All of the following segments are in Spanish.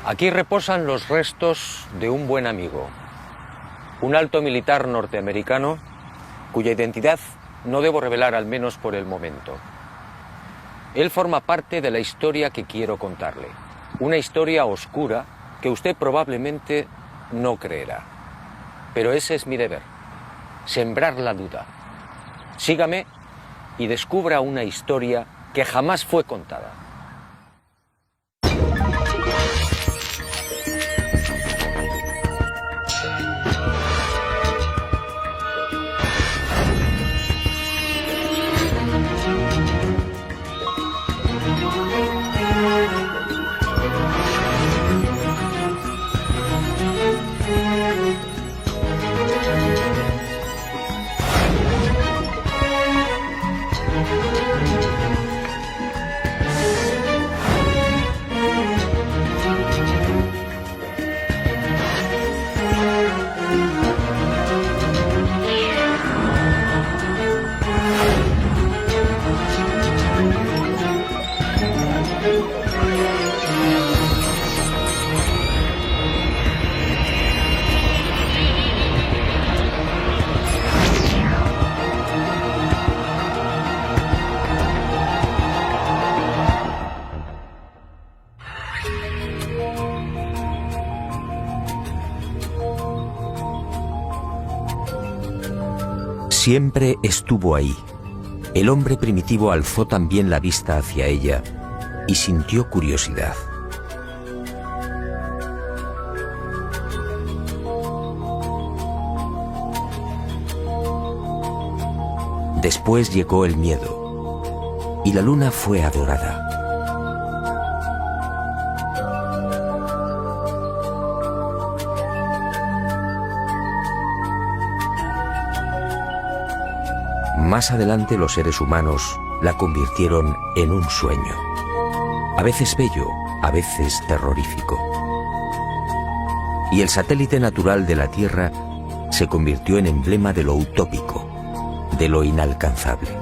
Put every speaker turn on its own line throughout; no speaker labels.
Aquí reposan los restos de un buen amigo, un alto militar norteamericano cuya identidad no debo revelar, al menos por el momento. Él forma parte de la historia que quiero contarle, una historia oscura que usted probablemente no creerá. Pero ese es mi deber, sembrar la duda. Sígame y descubra una historia que jamás fue contada.
Siempre estuvo ahí. El hombre primitivo alzó también la vista hacia ella y sintió curiosidad. Después llegó el miedo y la luna fue adorada. Más adelante los seres humanos la convirtieron en un sueño, a veces bello, a veces terrorífico. Y el satélite natural de la Tierra se convirtió en emblema de lo utópico, de lo inalcanzable.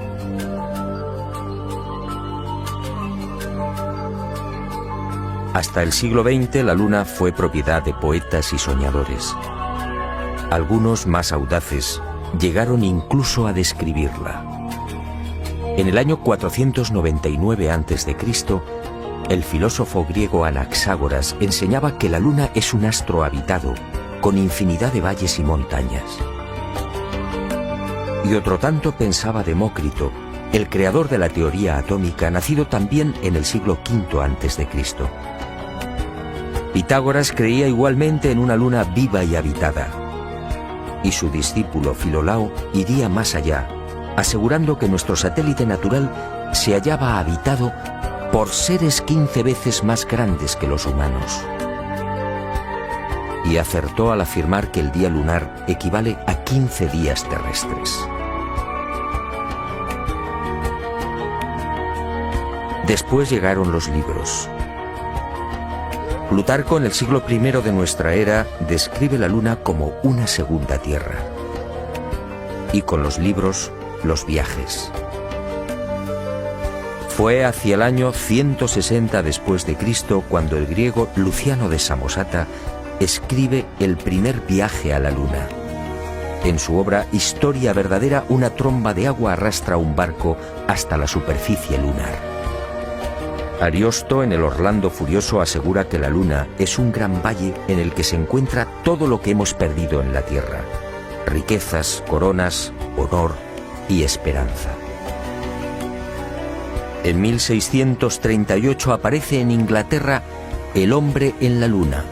Hasta el siglo XX la Luna fue propiedad de poetas y soñadores. Algunos más audaces llegaron incluso a describirla. En el año 499 a.C., el filósofo griego Anaxágoras enseñaba que la Luna es un astro habitado, con infinidad de valles y montañas. Y otro tanto pensaba Demócrito, el creador de la teoría atómica, nacido también en el siglo V a.C. Pitágoras creía igualmente en una luna viva y habitada. Y su discípulo Filolao iría más allá, asegurando que nuestro satélite natural se hallaba habitado por seres 15 veces más grandes que los humanos. Y acertó al afirmar que el día lunar equivale a 15 días terrestres. Después llegaron los libros. Plutarco, en el siglo I de nuestra era, describe la Luna como una segunda Tierra. Y con los libros, los viajes. Fue hacia el año 160 después de Cristo cuando el griego Luciano de Samosata escribe el primer viaje a la Luna. En su obra Historia verdadera, una tromba de agua arrastra un barco hasta la superficie lunar. Ariosto, en el Orlando Furioso, asegura que la Luna es un gran valle en el que se encuentra todo lo que hemos perdido en la Tierra: riquezas, coronas, honor y esperanza. En 1638 aparece en Inglaterra El hombre en la Luna,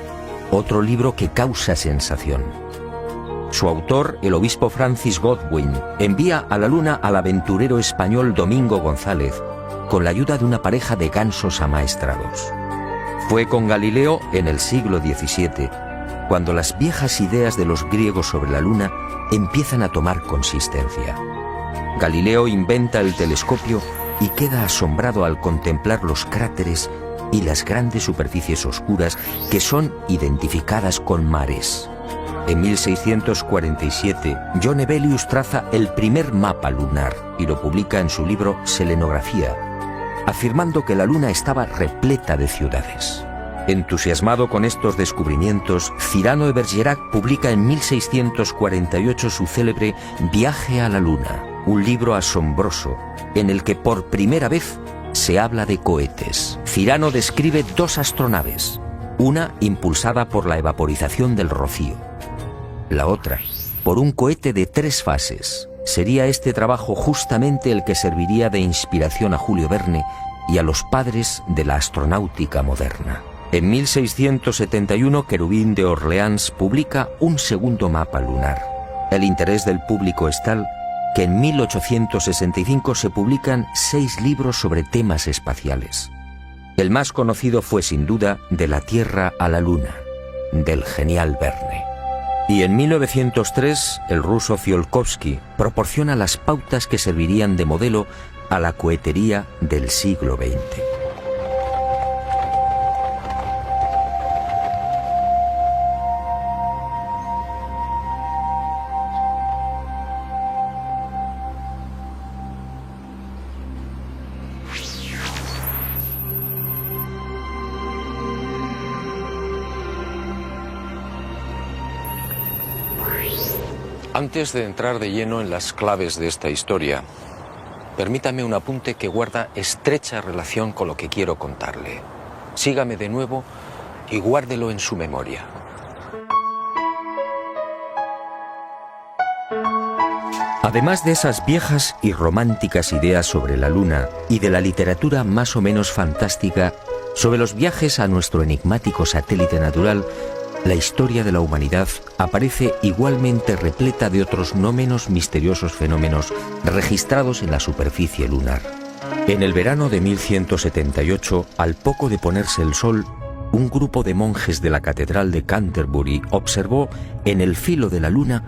otro libro que causa sensación. Su autor, el obispo Francis Godwin, envía a la Luna al aventurero español Domingo González con la ayuda de una pareja de gansos amaestrados. Fue con Galileo en el siglo XVII, cuando las viejas ideas de los griegos sobre la Luna empiezan a tomar consistencia. Galileo inventa el telescopio y queda asombrado al contemplar los cráteres y las grandes superficies oscuras que son identificadas con mares. En 1647, John Hevelius traza el primer mapa lunar y lo publica en su libro Selenografía, afirmando que la Luna estaba repleta de ciudades. Entusiasmado con estos descubrimientos, Cyrano de Bergerac publica en 1648 su célebre Viaje a la Luna, un libro asombroso en el que por primera vez se habla de cohetes. Cyrano describe 2 astronaves, una impulsada por la evaporización del rocío, la otra por un cohete de 3 fases. Sería este trabajo justamente el que serviría de inspiración a Julio Verne y a los padres de la astronáutica moderna. En 1671, Querubín de Orleans publica un segundo mapa lunar. El interés del público es tal que en 1865 se publican 6 libros sobre temas espaciales. El más conocido fue sin duda De la Tierra a la Luna, del genial Verne. Y en 1903, el ruso Tsiolkovsky proporciona las pautas que servirían de modelo a la cohetería del siglo XX.
Antes de entrar de lleno en las claves de esta historia, permítame un apunte que guarda estrecha relación con lo que quiero contarle. Sígame de nuevo y guárdelo en su memoria.
Además de esas viejas y románticas ideas sobre la Luna y de la literatura más o menos fantástica sobre los viajes a nuestro enigmático satélite natural, la historia de la humanidad aparece igualmente repleta de otros no menos misteriosos fenómenos registrados en la superficie lunar. En el verano de 1178, al poco de ponerse el sol, un grupo de monjes de la Catedral de Canterbury observó en el filo de la Luna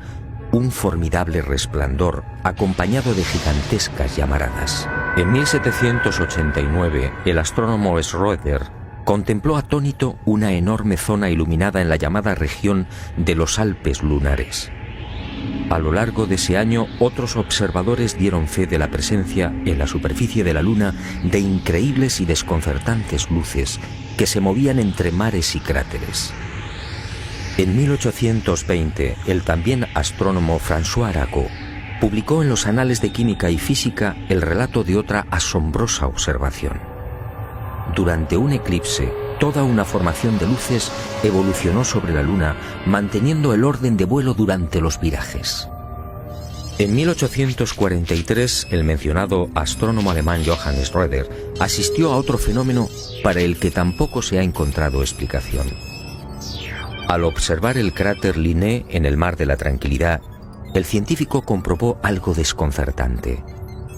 un formidable resplandor acompañado de gigantescas llamaradas. En 1789, el astrónomo Schroeder contempló atónito una enorme zona iluminada en la llamada región de los Alpes lunares. A lo largo de ese año, otros observadores dieron fe de la presencia en la superficie de la Luna de increíbles y desconcertantes luces que se movían entre mares y cráteres. En 1820, el también astrónomo François Arago publicó en los Anales de Química y Física el relato de otra asombrosa observación. Durante un eclipse, toda una formación de luces evolucionó sobre la Luna, manteniendo el orden de vuelo durante los virajes. En 1843, el mencionado astrónomo alemán Johann Schroeder asistió a otro fenómeno para el que tampoco se ha encontrado explicación. Al observar el cráter Linné en el Mar de la Tranquilidad, el científico comprobó algo desconcertante.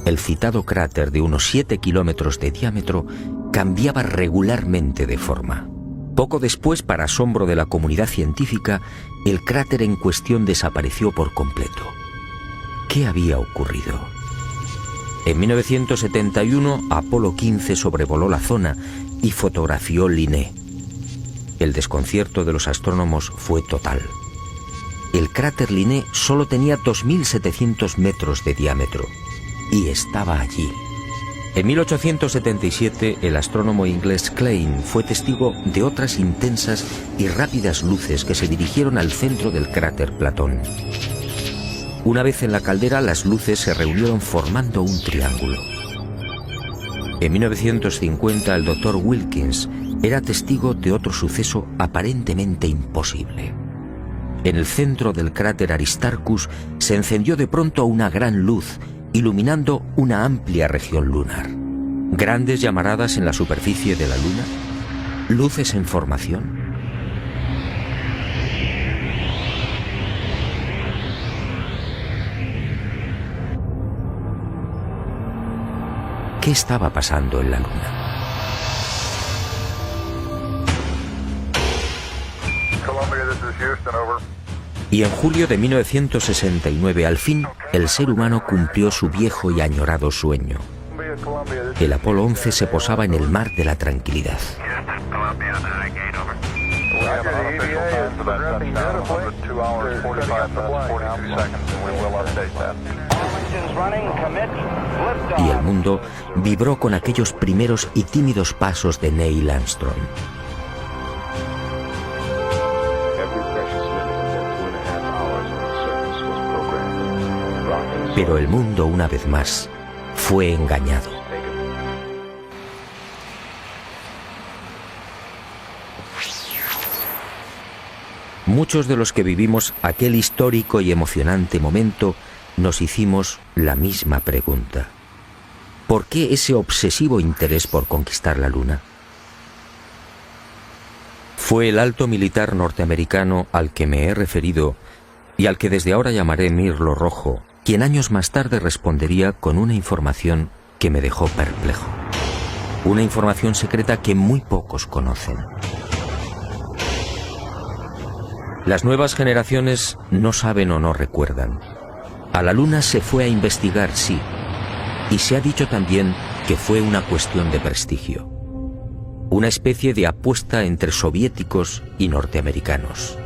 El citado cráter de unos 7 kilómetros de diámetro cambiaba regularmente de forma. Poco después, para asombro de la comunidad científica, el cráter en cuestión desapareció por completo. ¿Qué había ocurrido? En 1971, Apolo 15 sobrevoló la zona y fotografió Linné. El desconcierto de los astrónomos fue total. El cráter Linné solo tenía 2.700 metros de diámetro y estaba allí. En 1877, el astrónomo inglés Klein fue testigo de otras intensas y rápidas luces que se dirigieron al centro del cráter Platón. Una vez en la caldera, las luces se reunieron formando un triángulo. En 1950, el Dr. Wilkins era testigo de otro suceso aparentemente imposible. En el centro del cráter Aristarchus se encendió de pronto una gran luz, iluminando una amplia región lunar. Grandes llamaradas en la superficie de la Luna, luces en formación. ¿Qué estaba pasando en la Luna? Y en julio de 1969, al fin, el ser humano cumplió su viejo y añorado sueño. El Apolo 11 se posaba en el Mar de la Tranquilidad. Y el mundo vibró con aquellos primeros y tímidos pasos de Neil Armstrong. Pero el mundo, una vez más, fue engañado. Muchos de los que vivimos aquel histórico y emocionante momento nos hicimos la misma pregunta. ¿Por qué ese obsesivo interés por conquistar la Luna? Fue el alto militar norteamericano al que me he referido y al que desde ahora llamaré Mirlo Rojo, quien años más tarde respondería con una información que me dejó perplejo. Una información secreta que muy pocos conocen. Las nuevas generaciones no saben o no recuerdan. A la Luna se fue a investigar, sí, y se ha dicho también que fue una cuestión de prestigio. Una especie de apuesta entre soviéticos y norteamericanos.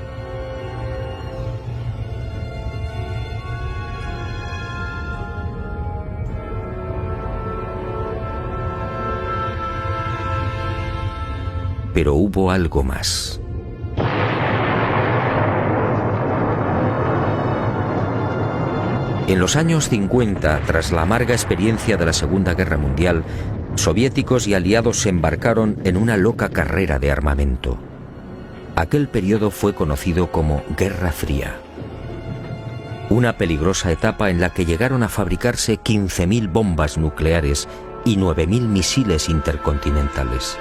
Pero hubo algo más. En los años 50, tras la amarga experiencia de la Segunda Guerra Mundial, soviéticos y aliados se embarcaron en una loca carrera de armamento. Aquel periodo fue conocido como Guerra Fría. Una peligrosa etapa en la que llegaron a fabricarse 15.000 bombas nucleares y 9.000 misiles intercontinentales.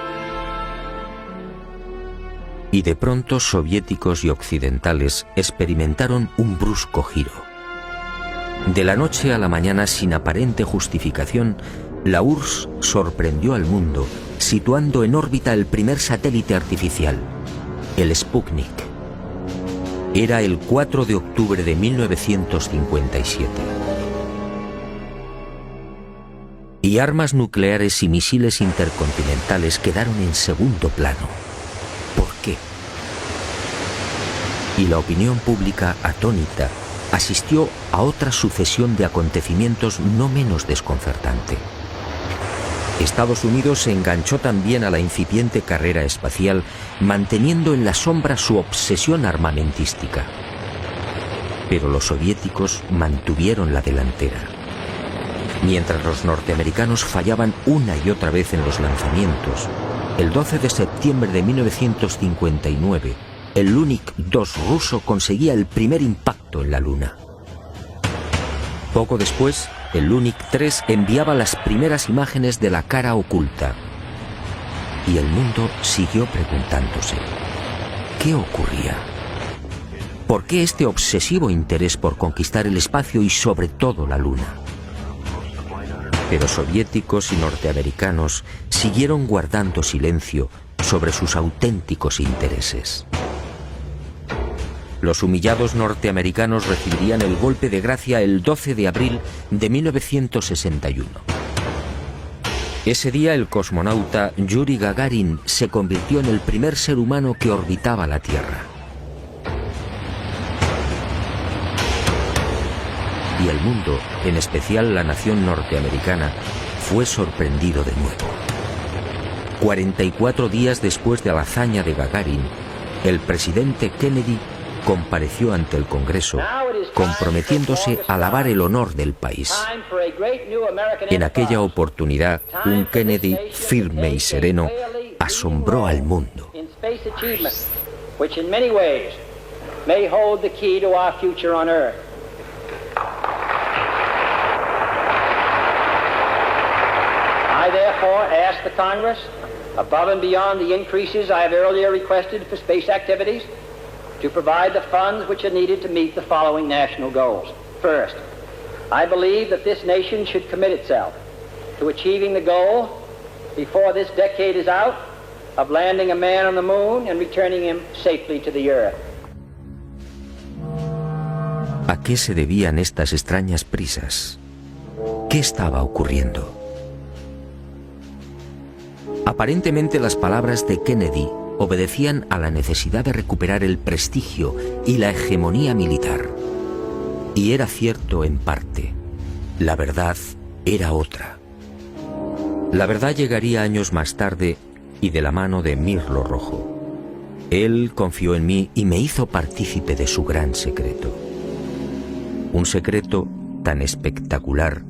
Y de pronto soviéticos y occidentales experimentaron un brusco giro. De la noche a la mañana, sin aparente justificación, la URSS sorprendió al mundo, situando en órbita el primer satélite artificial, el Sputnik. Era el 4 de octubre de 1957. Y armas nucleares y misiles intercontinentales quedaron en segundo plano. ¿Por qué? Y la opinión pública, atónita, asistió a otra sucesión de acontecimientos no menos desconcertante. Estados Unidos se enganchó también a la incipiente carrera espacial, manteniendo en la sombra su obsesión armamentística. Pero los soviéticos mantuvieron la delantera. Mientras los norteamericanos fallaban una y otra vez en los lanzamientos, el 12 de septiembre de 1959, el Lunik 2 ruso conseguía el primer impacto en la Luna. Poco después, el Lunik 3 enviaba las primeras imágenes de la cara oculta. Y el mundo siguió preguntándose, ¿qué ocurría? ¿Por qué este obsesivo interés por conquistar el espacio y sobre todo la Luna? Pero soviéticos y norteamericanos siguieron guardando silencio sobre sus auténticos intereses. Los humillados norteamericanos recibirían el golpe de gracia el 12 de abril de 1961. Ese día el cosmonauta Yuri Gagarin se convirtió en el primer ser humano que orbitaba la Tierra. Y el mundo, en especial la nación norteamericana, fue sorprendido de nuevo. 44 días después de la hazaña de Gagarin, el presidente Kennedy compareció ante el Congreso, comprometiéndose a lavar el honor del país. En aquella oportunidad, un Kennedy firme y sereno asombró al mundo.
I therefore ask the Congress, above and beyond the increases I have earlier requested for space activities, to provide the funds which are needed to meet the following national goals. First, I believe that this nation should commit itself to achieving the goal, before this decade is out, of landing a man on the moon and returning him safely to the Earth.
¿A qué se debían estas extrañas prisas? ¿Qué estaba ocurriendo? Aparentemente las palabras de Kennedy obedecían a la necesidad de recuperar el prestigio y la hegemonía militar. Y era cierto en parte. La verdad era otra. La verdad llegaría años más tarde y de la mano de Mirlo Rojo. Él confió en mí y me hizo partícipe de su gran secreto. Un secreto tan espectacular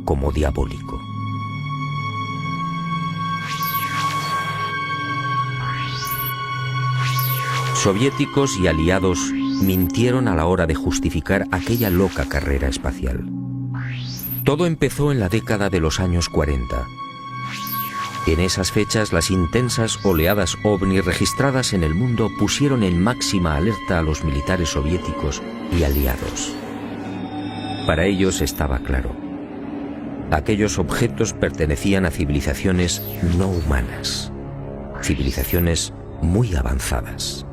como diabólico. Soviéticos y aliados mintieron a la hora de justificar aquella loca carrera espacial. Todo empezó en la década de los años 40. En esas fechas, las intensas oleadas ovni registradas en el mundo pusieron en máxima alerta a los militares soviéticos y aliados. Para ellos estaba claro: aquellos objetos pertenecían a civilizaciones no humanas, civilizaciones muy avanzadas.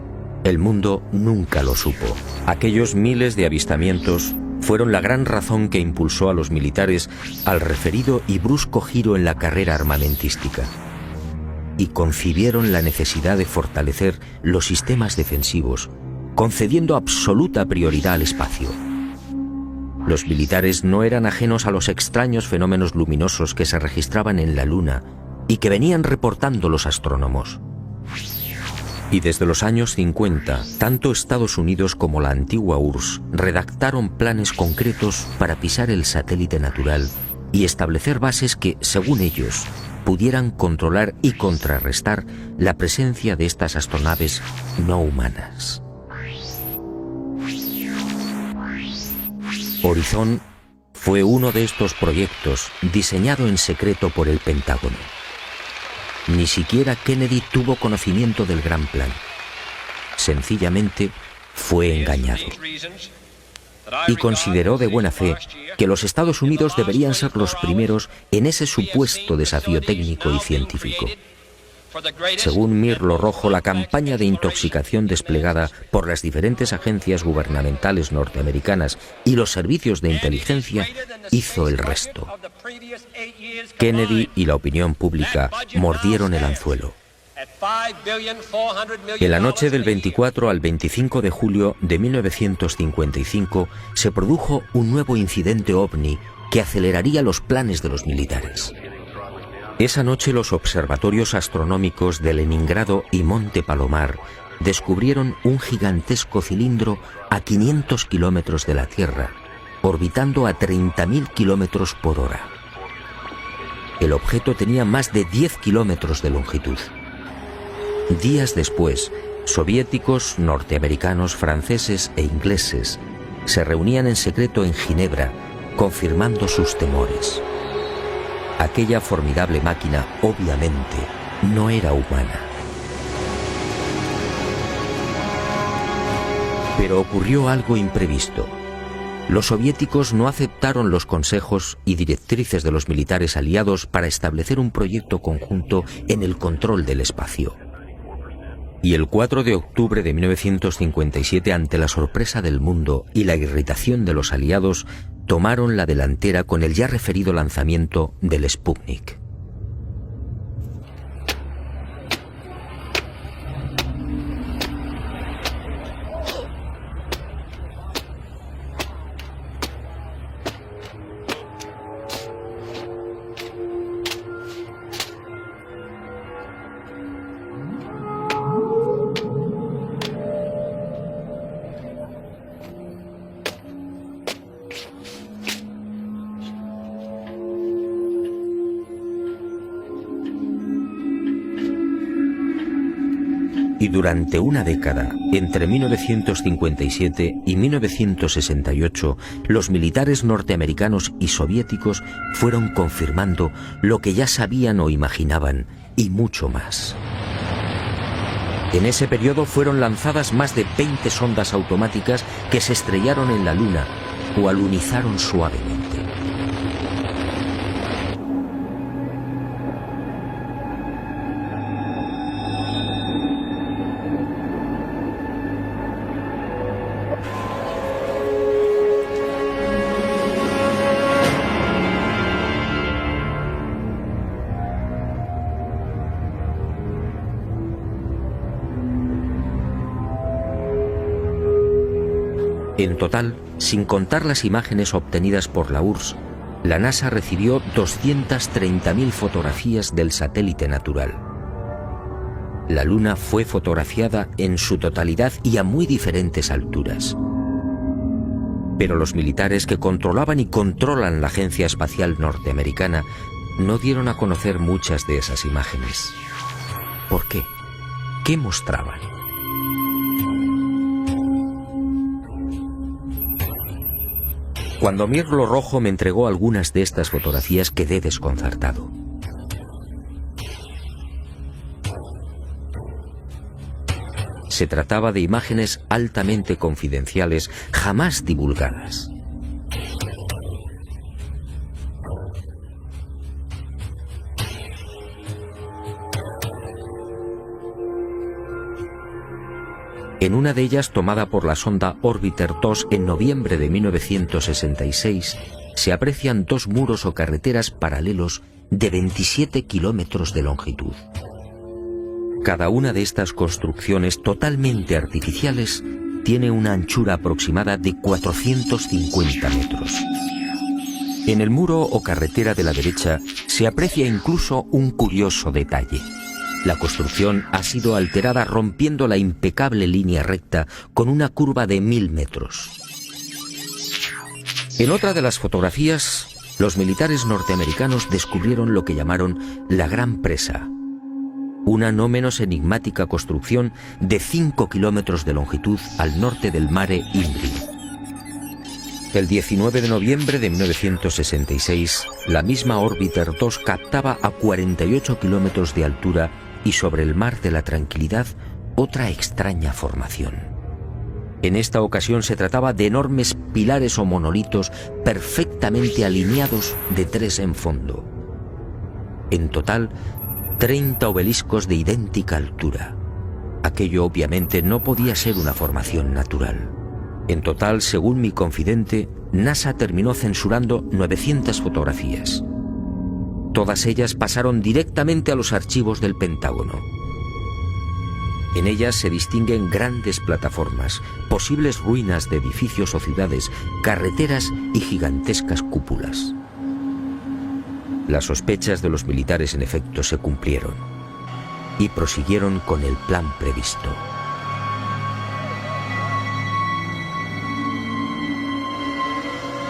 El mundo nunca lo supo. Aquellos miles de avistamientos fueron la gran razón que impulsó a los militares al referido y brusco giro en la carrera armamentística, y concibieron la necesidad de fortalecer los sistemas defensivos, concediendo absoluta prioridad al espacio. Los militares no eran ajenos a los extraños fenómenos luminosos que se registraban en la Luna y que venían reportando los astrónomos. Y desde los años 50, tanto Estados Unidos como la antigua URSS redactaron planes concretos para pisar el satélite natural y establecer bases que, según ellos, pudieran controlar y contrarrestar la presencia de estas astronaves no humanas. Horizon fue uno de estos proyectos diseñado en secreto por el Pentágono. Ni siquiera Kennedy tuvo conocimiento del gran plan. Sencillamente fue engañado. Y consideró de buena fe que los Estados Unidos deberían ser los primeros en ese supuesto desafío técnico y científico. Según Mirlo Rojo, la campaña de intoxicación desplegada por las diferentes agencias gubernamentales norteamericanas y los servicios de inteligencia hizo el resto. Kennedy y la opinión pública mordieron el anzuelo. En la noche del 24 al 25 de julio de 1955 se produjo un nuevo incidente ovni que aceleraría los planes de los militares. Esa noche los observatorios astronómicos de Leningrado y Monte Palomar descubrieron un gigantesco cilindro a 500 kilómetros de la Tierra, orbitando a 30.000 kilómetros por hora. El objeto tenía más de 10 kilómetros de longitud. Días después, soviéticos, norteamericanos, franceses e ingleses se reunían en secreto en Ginebra, confirmando sus temores. Aquella formidable máquina, obviamente, no era humana. Pero ocurrió algo imprevisto. Los soviéticos no aceptaron los consejos y directrices de los militares aliados para establecer un proyecto conjunto en el control del espacio. Y el 4 de octubre de 1957, ante la sorpresa del mundo y la irritación de los aliados, tomaron la delantera con el ya referido lanzamiento del Sputnik. Y durante una década, entre 1957 y 1968, los militares norteamericanos y soviéticos fueron confirmando lo que ya sabían o imaginaban, y mucho más. En ese periodo fueron lanzadas más de 20 sondas automáticas que se estrellaron en la Luna o alunizaron suavemente. En total, sin contar las imágenes obtenidas por la URSS, la NASA recibió 230.000 fotografías del satélite natural. La Luna fue fotografiada en su totalidad y a muy diferentes alturas. Pero los militares que controlaban y controlan la Agencia Espacial Norteamericana no dieron a conocer muchas de esas imágenes. ¿Por qué? ¿Qué mostraban? Cuando Mirlo Rojo me entregó algunas de estas fotografías quedé desconcertado. Se trataba de imágenes altamente confidenciales, jamás divulgadas. En una de ellas, tomada por la sonda Orbiter 2 en noviembre de 1966, se aprecian dos muros o carreteras paralelos de 27 kilómetros de longitud. Cada una de estas construcciones totalmente artificiales tiene una anchura aproximada de 450 metros. En el muro o carretera de la derecha se aprecia incluso un curioso detalle. La construcción ha sido alterada rompiendo la impecable línea recta con una curva de 1000 metros. En otra de las fotografías, los militares norteamericanos descubrieron lo que llamaron la Gran Presa, una no menos enigmática construcción de 5 kilómetros de longitud al norte del Mare Imbrium. El 19 de noviembre de 1966, la misma Orbiter 2 captaba a 48 kilómetros de altura y sobre el Mar de la Tranquilidad otra extraña formación. En esta ocasión se trataba de enormes pilares o monolitos perfectamente alineados de 3 en fondo. En total, 30 obeliscos de idéntica altura. Aquello obviamente no podía ser una formación natural. En total, según mi confidente, NASA terminó censurando 900 fotografías. Todas ellas pasaron directamente a los archivos del Pentágono. En ellas se distinguen grandes plataformas, posibles ruinas de edificios o ciudades, carreteras y gigantescas cúpulas. Las sospechas de los militares en efecto se cumplieron y prosiguieron con el plan previsto.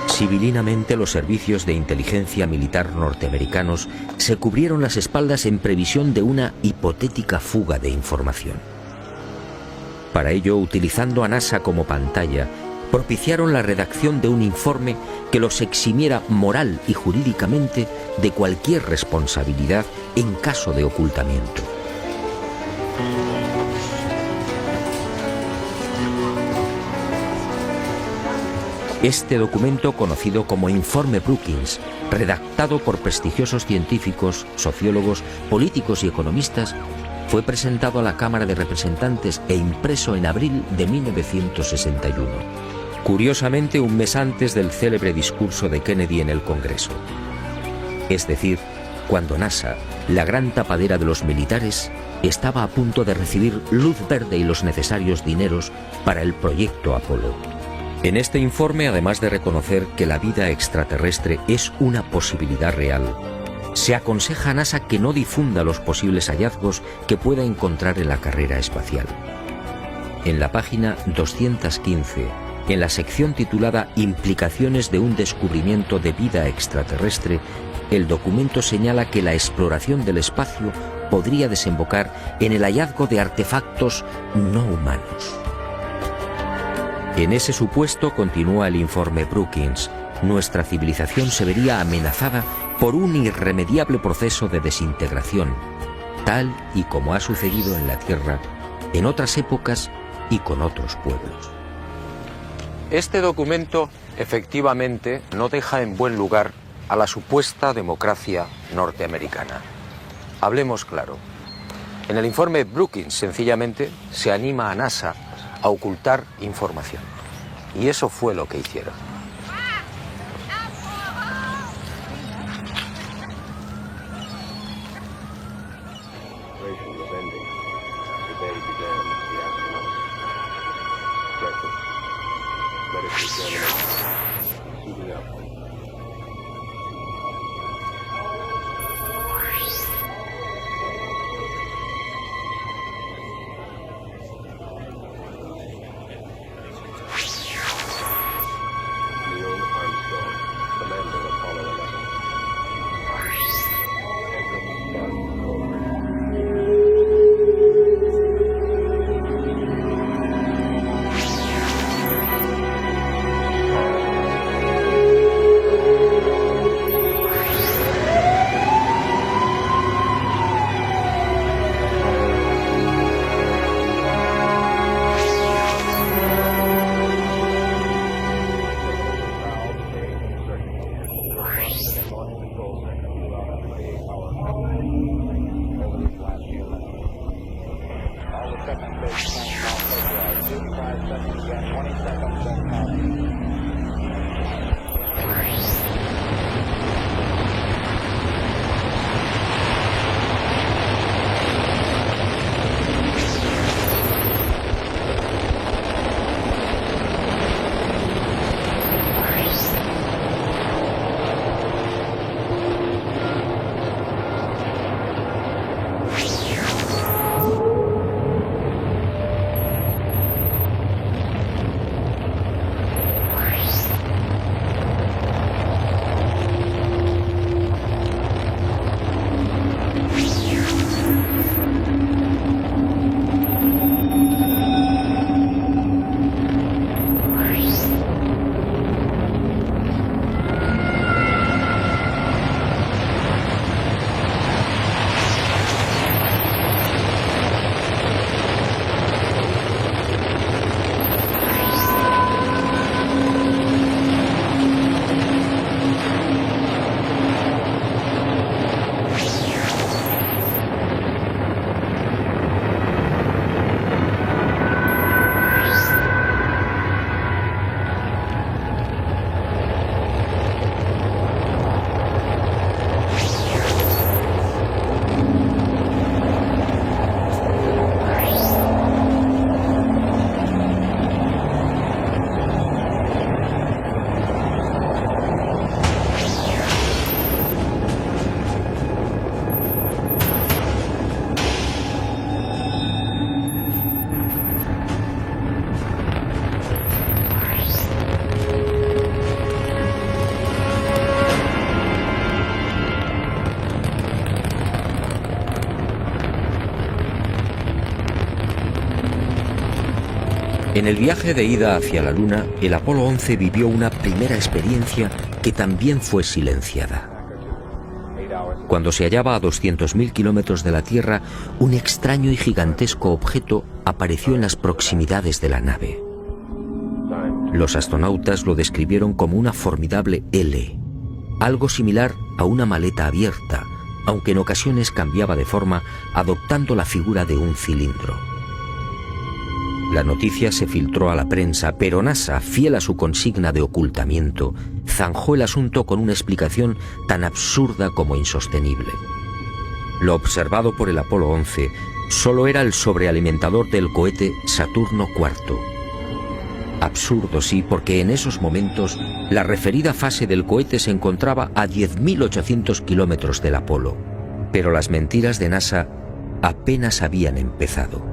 Civilinamente, los servicios de inteligencia militar norteamericanos se cubrieron las espaldas en previsión de una hipotética fuga de información. Para ello, utilizando a NASA como pantalla, propiciaron la redacción de un informe que los eximiera moral y jurídicamente de cualquier responsabilidad en caso de ocultamiento. Este documento, conocido como Informe Brookings, redactado por prestigiosos científicos, sociólogos, políticos y economistas, fue presentado a la Cámara de Representantes e impreso en abril de 1961, curiosamente un mes antes del célebre discurso de Kennedy en el Congreso. Es decir, cuando NASA, la gran tapadera de los militares, estaba a punto de recibir luz verde y los necesarios dineros para el proyecto Apolo. En este informe, además de reconocer que la vida extraterrestre es una posibilidad real, se aconseja a NASA que no difunda los posibles hallazgos que pueda encontrar en la carrera espacial. En la página 215, en la sección titulada Implicaciones de un descubrimiento de vida extraterrestre, el documento señala que la exploración del espacio podría desembocar en el hallazgo de artefactos no humanos. En ese supuesto, continúa el informe Brookings, nuestra civilización se vería amenazada por un irremediable proceso de desintegración, tal y como ha sucedido en la Tierra en otras épocas y con otros pueblos.
Este documento, efectivamente, no deja en buen lugar a la supuesta democracia norteamericana. Hablemos claro. En el informe Brookings, sencillamente, se anima a NASA a ocultar información. Y eso fue lo que hicieron.
En el viaje de ida hacia la Luna, el Apolo 11 vivió una primera experiencia que también fue silenciada. Cuando se hallaba a 200.000 kilómetros de la Tierra, un extraño y gigantesco objeto apareció en las proximidades de la nave. Los astronautas lo describieron como una formidable L, algo similar a una maleta abierta, aunque en ocasiones cambiaba de forma, adoptando la figura de un cilindro. La noticia se filtró a la prensa, pero NASA, fiel a su consigna de ocultamiento, zanjó el asunto con una explicación tan absurda como insostenible. Lo observado por el Apolo 11 solo era el sobrealimentador del cohete Saturno IV. Absurdo, sí, porque en esos momentos la referida fase del cohete se encontraba a 10.800 kilómetros del Apolo. Pero las mentiras de NASA apenas habían empezado.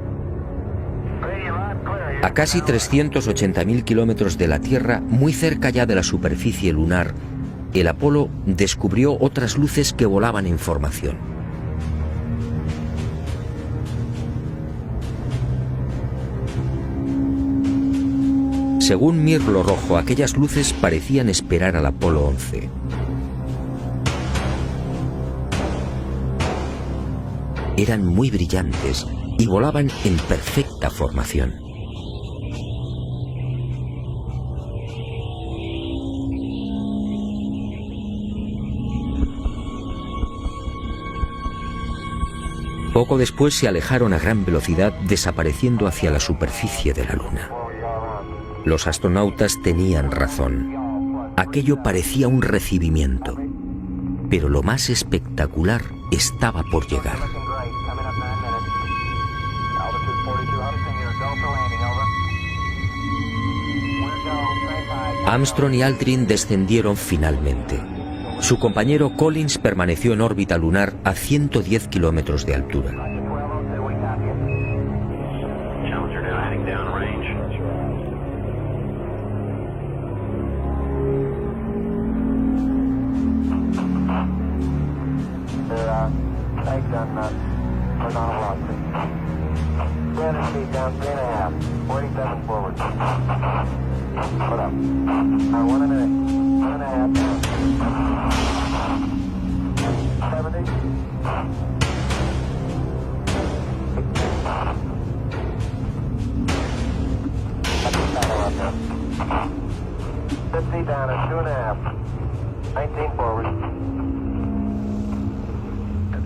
A casi 380.000 kilómetros de la Tierra, muy cerca ya de la superficie lunar, el Apolo descubrió otras luces que volaban en formación. Según Mirlo Rojo, aquellas luces parecían esperar al Apolo 11. Eran muy brillantes y volaban en perfecta formación. Poco después se alejaron a gran velocidad, desapareciendo hacia la superficie de la Luna. Los astronautas tenían razón. Aquello parecía un recibimiento. Pero lo más espectacular estaba por llegar. Armstrong y Aldrin descendieron finalmente. Su compañero Collins permaneció en órbita lunar a 110 kilómetros de altura.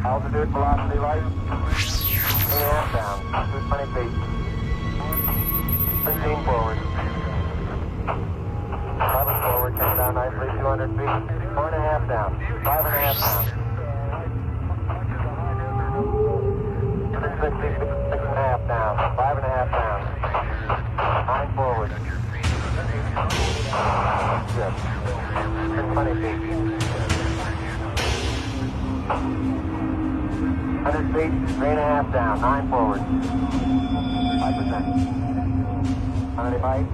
Altitude, velocity, light. 3.5 down. 220 feet. forward. Yes. 20 feet. 100 feet, 3.5 down, 9 forward. 5%. 75.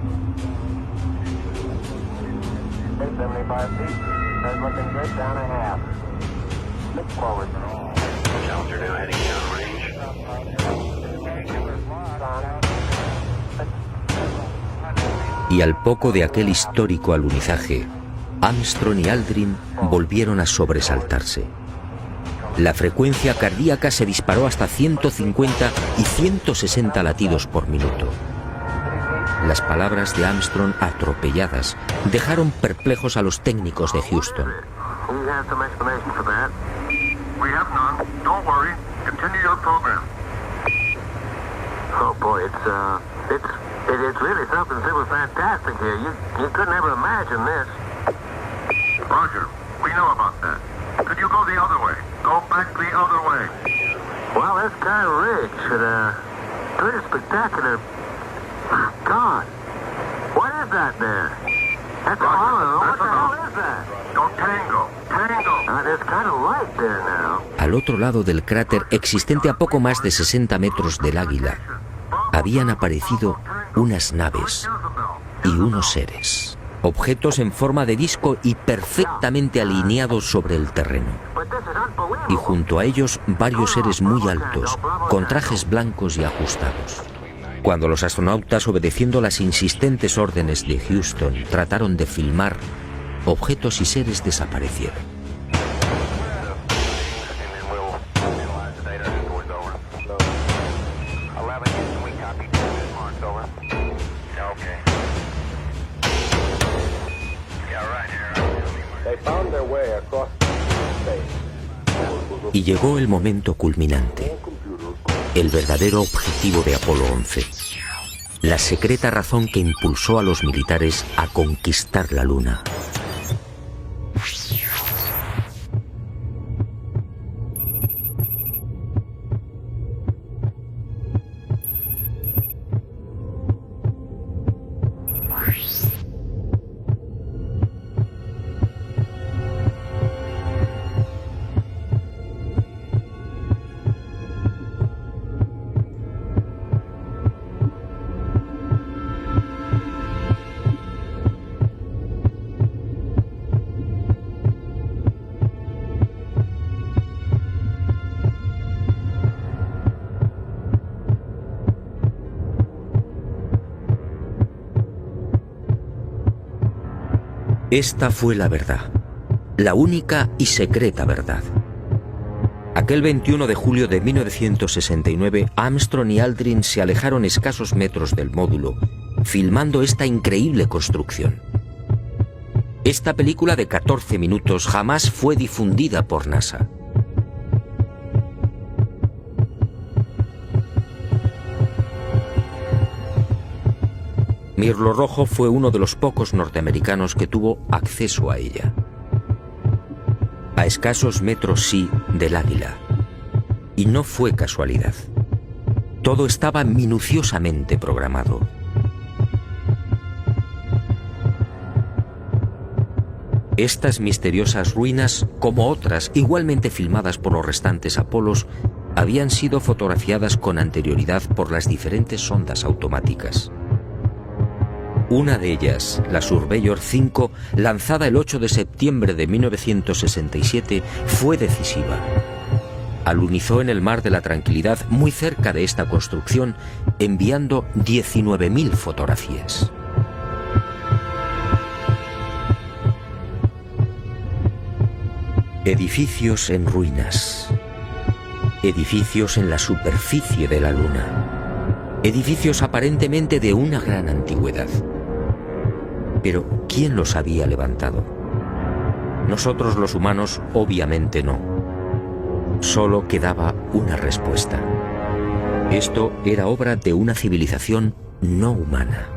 75 feet. That's looking good, down a half. 6 forward.
Challenger now heading downrange.
Y al poco de aquel histórico alunizaje, Armstrong y Aldrin volvieron a sobresaltarse. La frecuencia cardíaca se disparó hasta 150 y 160 latidos por minuto. Las palabras de Armstrong, atropelladas, dejaron perplejos a los técnicos de Houston.
It's really something super fantastic here. You could never imagine this. Roger, we know about that. Could you go the other way? Go back the other way. Well, that's kind of rich and pretty spectacular. My God, what is that there? That's Roger, what the hell is that? Don't tango. There's kind of light there now.
Al otro lado del cráter, existente a poco más de 60 metros del Águila, habían aparecido unas naves y unos seres, objetos en forma de disco y perfectamente alineados sobre el terreno. Y junto a ellos varios seres muy altos, con trajes blancos y ajustados. Cuando los astronautas, obedeciendo las insistentes órdenes de Houston, trataron de filmar, objetos y seres desaparecieron. Y llegó el momento culminante, el verdadero objetivo de Apolo 11, la secreta razón que impulsó a los militares a conquistar la Luna. Esta fue la verdad, la única y secreta verdad. Aquel 21 de julio de 1969, Armstrong y Aldrin se alejaron escasos metros del módulo, filmando esta increíble construcción. Esta película de 14 minutos jamás fue difundida por NASA. Mirlo Rojo fue uno de los pocos norteamericanos que tuvo acceso a ella. A escasos metros, sí, del Águila. Y no fue casualidad. Todo estaba minuciosamente programado. Estas misteriosas ruinas, como otras igualmente filmadas por los restantes Apolos, habían sido fotografiadas con anterioridad por las diferentes sondas automáticas. Una de ellas, la Surveyor 5, lanzada el 8 de septiembre de 1967, fue decisiva. Alunizó en el Mar de la Tranquilidad, muy cerca de esta construcción, enviando 19.000 fotografías. Edificios en ruinas. Edificios en la superficie de la Luna. Edificios aparentemente de una gran antigüedad. Pero, ¿quién los había levantado? Nosotros los humanos, obviamente no. Solo quedaba una respuesta. Esto era obra de una civilización no humana.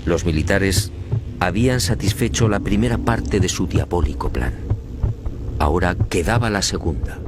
Los militares habían satisfecho la primera parte de su diabólico plan. Ahora quedaba la segunda.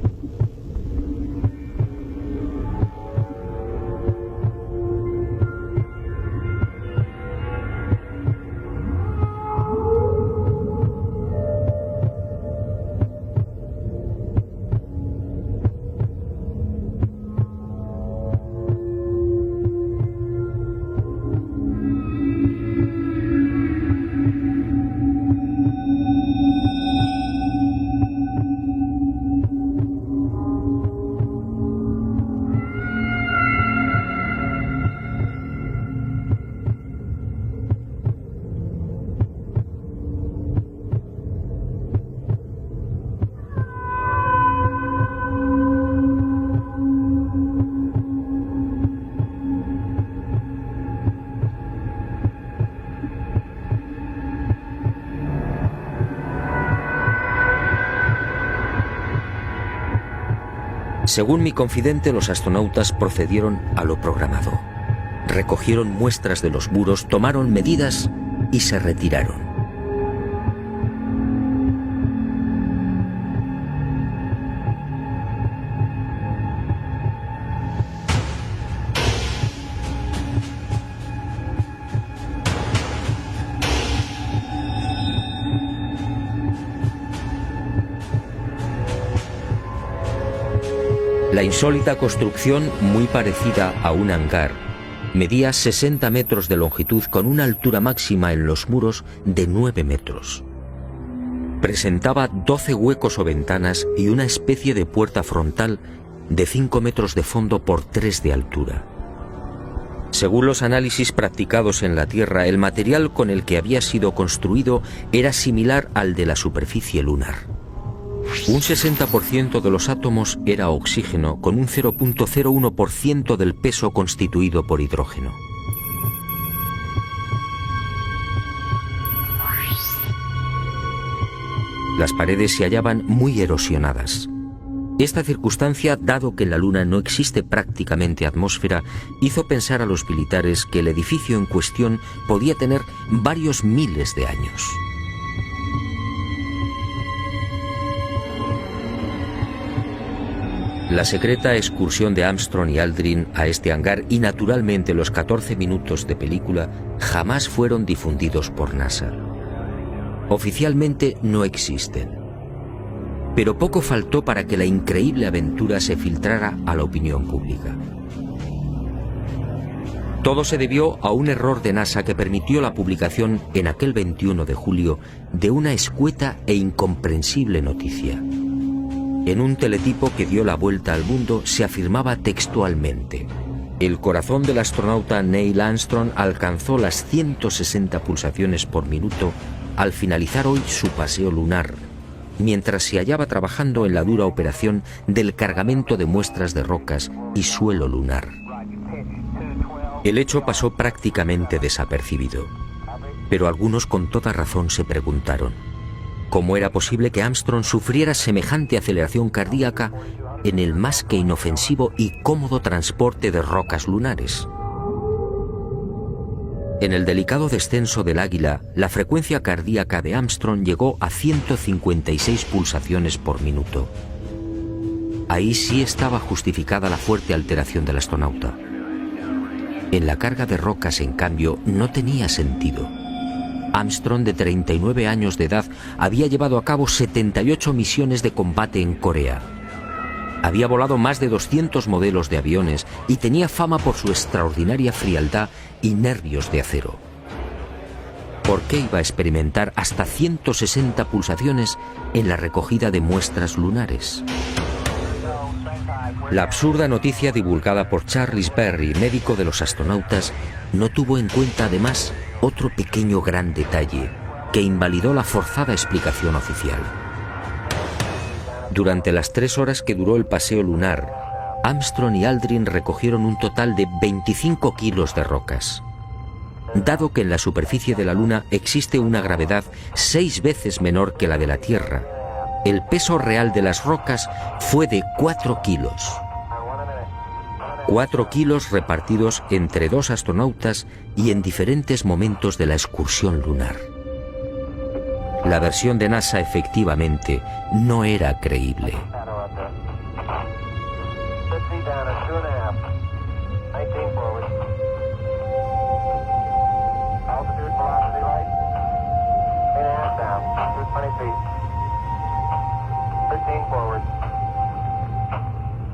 Según mi confidente, los astronautas procedieron a lo programado. Recogieron muestras de los muros, tomaron medidas y se retiraron. La insólita construcción, muy parecida a un hangar, medía 60 metros de longitud con una altura máxima en los muros de 9 metros. Presentaba 12 huecos o ventanas y una especie de puerta frontal de 5 metros de fondo por 3 de altura. Según los análisis practicados en la Tierra, el material con el que había sido construido era similar al de la superficie lunar. Un 60% de los átomos era oxígeno, con un 0.01% del peso constituido por hidrógeno. Las paredes se hallaban muy erosionadas. Esta circunstancia, dado que en la Luna no existe prácticamente atmósfera, hizo pensar a los militares que el edificio en cuestión podía tener varios miles de años. La secreta excursión de Armstrong y Aldrin a este hangar y naturalmente los 14 minutos de película jamás fueron difundidos por NASA. Oficialmente no existen. Pero poco faltó para que la increíble aventura se filtrara a la opinión pública. Todo se debió a un error de NASA que permitió la publicación en aquel 21 de julio de una escueta e incomprensible noticia. En un teletipo que dio la vuelta al mundo se afirmaba textualmente: el corazón del astronauta Neil Armstrong alcanzó las 160 pulsaciones por minuto al finalizar hoy su paseo lunar, mientras se hallaba trabajando en la dura operación del cargamento de muestras de rocas y suelo lunar. El hecho pasó prácticamente desapercibido, pero algunos con toda razón se preguntaron ¿cómo era posible que Armstrong sufriera semejante aceleración cardíaca en el más que inofensivo y cómodo transporte de rocas lunares? En el delicado descenso del Águila, la frecuencia cardíaca de Armstrong llegó a 156 pulsaciones por minuto. Ahí sí estaba justificada la fuerte alteración del astronauta. En la carga de rocas, en cambio, no tenía sentido. Armstrong, de 39 años de edad, había llevado a cabo 78 misiones de combate en Corea. Había volado más de 200 modelos de aviones y tenía fama por su extraordinaria frialdad y nervios de acero. ¿Por qué iba a experimentar hasta 160 pulsaciones en la recogida de muestras lunares? La absurda noticia divulgada por Charles Berry, médico de los astronautas, no tuvo en cuenta además otro pequeño gran detalle que invalidó la forzada explicación oficial. Durante las 3 horas que duró el paseo lunar, Armstrong y Aldrin recogieron un total de 25 kilos de rocas. Dado que en la superficie de la Luna existe una gravedad 6 veces menor que la de la Tierra, el peso real de las rocas fue de 4 kilos. 4 kilos repartidos entre 2 astronautas y en diferentes momentos de la excursión lunar. La versión de NASA efectivamente no era creíble.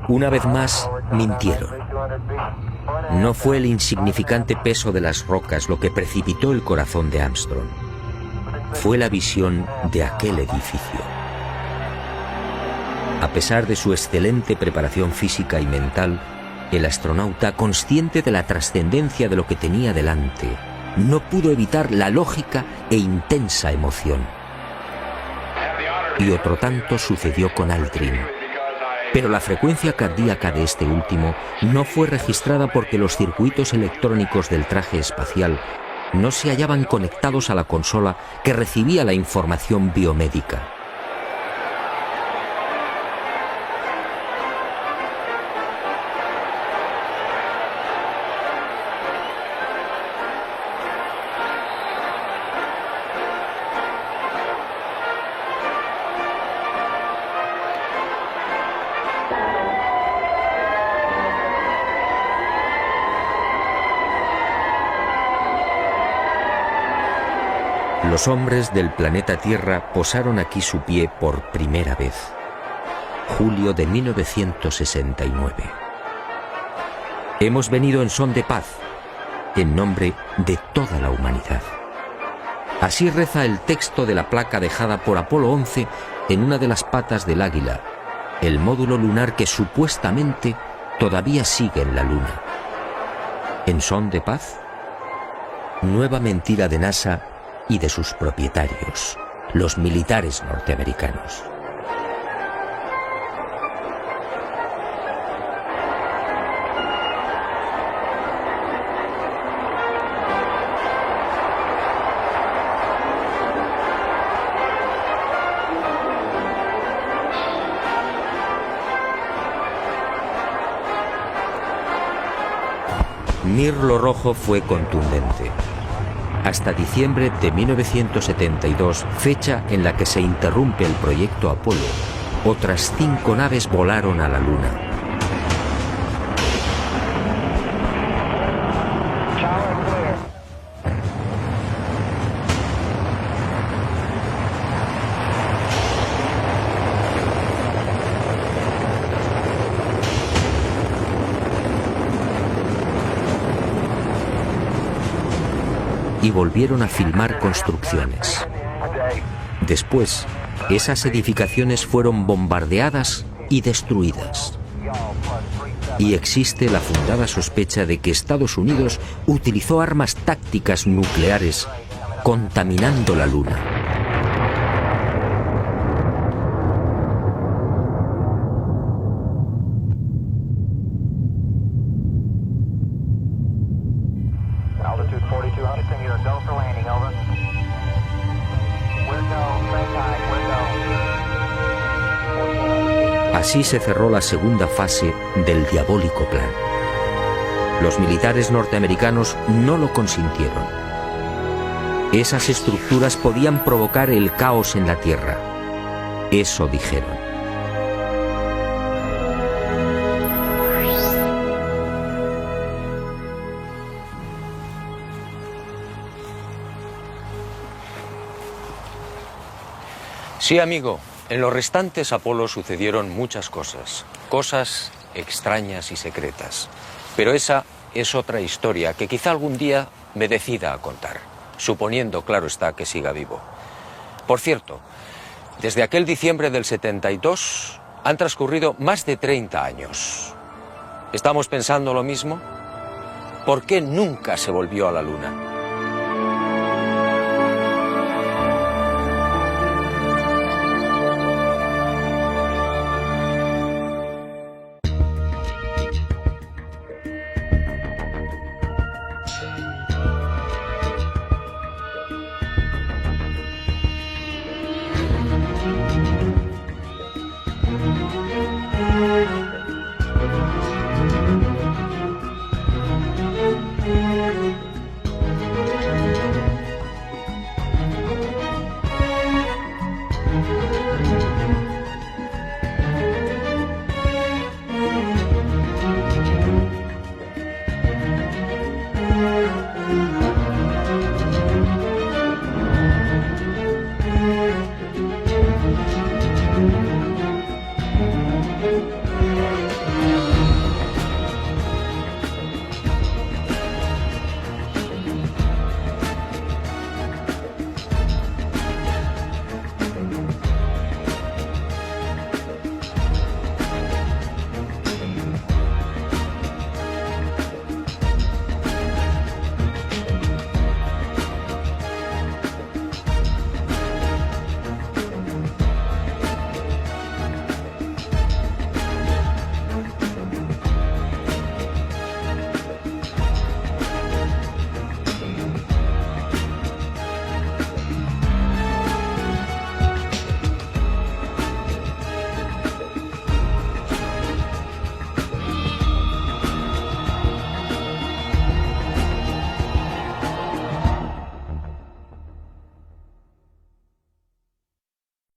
Una vez más, mintieron. No fue el insignificante peso de las rocas lo que precipitó el corazón de Armstrong. Fue la visión de aquel edificio. A pesar de su excelente preparación física y mental, el astronauta, consciente de la trascendencia de lo que tenía delante, no pudo evitar la lógica e intensa emoción. Y otro tanto sucedió con Aldrin. Pero la frecuencia cardíaca de este último no fue registrada porque los circuitos electrónicos del traje espacial no se hallaban conectados a la consola que recibía la información biomédica. Los hombres del planeta Tierra posaron aquí su pie por primera vez. Julio de 1969. Hemos venido en son de paz, en nombre de toda la humanidad. Así reza el texto de la placa dejada por Apolo 11 en una de las patas del Águila, el módulo lunar que supuestamente todavía sigue en la Luna. ¿En son de paz? Nueva mentira de NASA y de sus propietarios, los militares norteamericanos. Mirlo Rojo fue contundente. Hasta diciembre de 1972, fecha en la que se interrumpe el proyecto Apolo, otras 5 naves volaron a la Luna. Y volvieron a filmar construcciones. Después, esas edificaciones fueron bombardeadas y destruidas. Y existe la fundada sospecha de que Estados Unidos utilizó armas tácticas nucleares contaminando la Luna. Así se cerró la segunda fase del diabólico plan. Los militares norteamericanos no lo consintieron. Esas estructuras podían provocar el caos en la Tierra. Eso dijeron.
Sí, amigo. En los restantes Apolo sucedieron muchas cosas, cosas extrañas y secretas. Pero esa es otra historia que quizá algún día me decida a contar, suponiendo, claro está, que siga vivo. Por cierto, desde aquel diciembre del 72 han transcurrido más de 30 años. ¿Estamos pensando lo mismo? ¿Por qué nunca se volvió a la Luna?